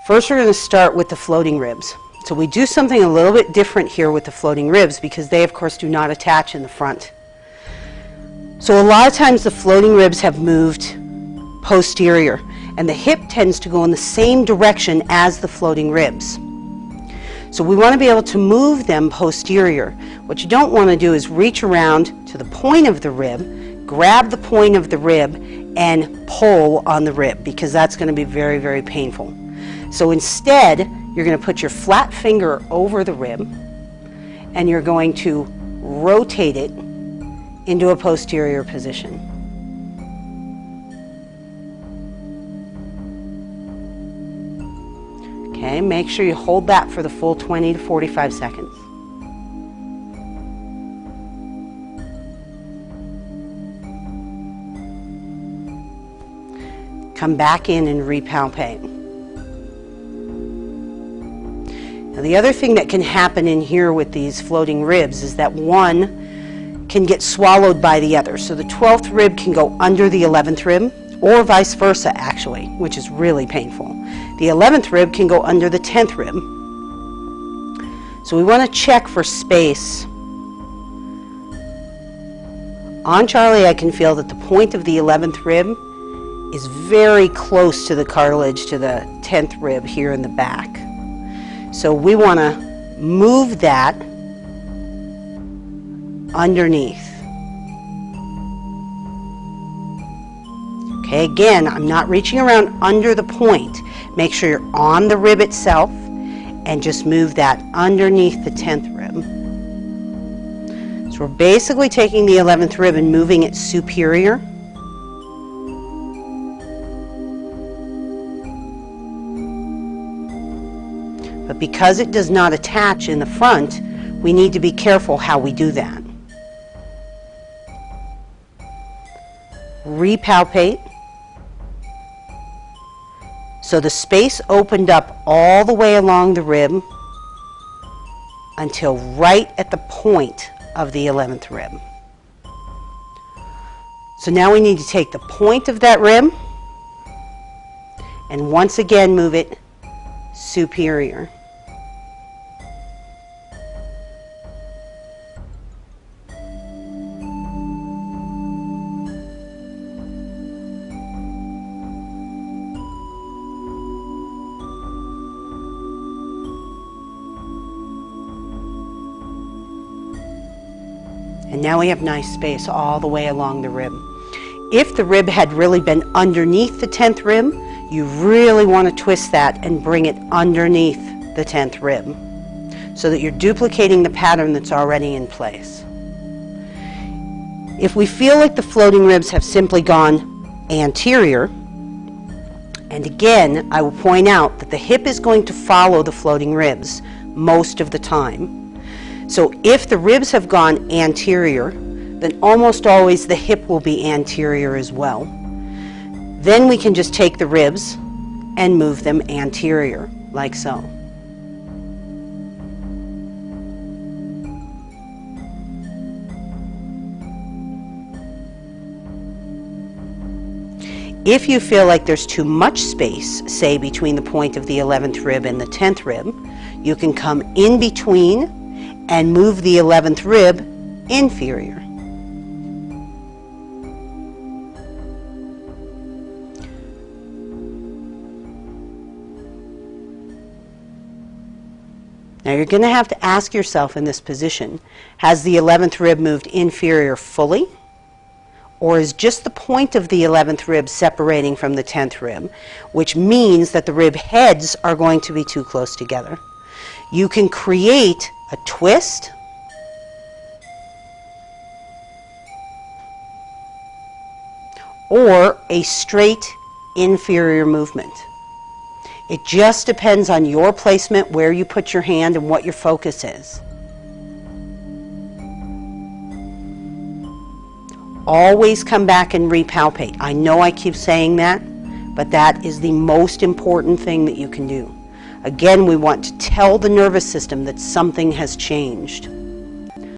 First, we're going to start with the floating ribs. So we do something a little bit different here with the floating ribs because they, of course, do not attach in the front. So a lot of times the floating ribs have moved posterior, and the hip tends to go in the same direction as the floating ribs. So we want to be able to move them posterior. What you don't want to do is reach around to the point of the rib, grab the point of the rib, and pull on the rib, because that's going to be very, very painful. So instead, you're going to put your flat finger over the rib, and you're going to rotate it into a posterior position. Okay, make sure you hold that for the full 20 to 45 seconds. Come back in and repalpate. Now, the other thing that can happen in here with these floating ribs is that one can get swallowed by the other. So the 12th rib can go under the 11th rib, or vice versa actually, which is really painful. The 11th rib can go under the 10th rib. So we want to check for space. On Charlie, I can feel that the point of the 11th rib is very close to the cartilage to the 10th rib here in the back. So we want to move that underneath. Okay, again, I'm not reaching around under the point. Make sure you're on the rib itself and just move that underneath the 10th rib. So we're basically taking the 11th rib and moving it superior. But because it does not attach in the front, we need to be careful how we do that. Repalpate. So the space opened up all the way along the rib until right at the point of the 11th rib. So now we need to take the point of that rib and once again move it superior. And now we have nice space all the way along the rib. If the rib had really been underneath the 10th rib, you really want to twist that and bring it underneath the 10th rib so that you're duplicating the pattern that's already in place. If we feel like the floating ribs have simply gone anterior, and again, I will point out that the hip is going to follow the floating ribs most of the time. So if the ribs have gone anterior, then almost always the hip will be anterior as well. Then we can just take the ribs and move them anterior, like so. If you feel like there's too much space, say between the point of the 11th rib and the 10th rib, you can come in between and move the 11th rib inferior. Now you're going to have to ask yourself in this position, has the 11th rib moved inferior fully? Or is just the point of the 11th rib separating from the 10th rib, which means that the rib heads are going to be too close together? You can create a twist or a straight inferior movement. It just depends on your placement, where you put your hand, and what your focus is. Always come back and repalpate. I know I keep saying that, but that is the most important thing that you can do. Again, we want to tell the nervous system that something has changed.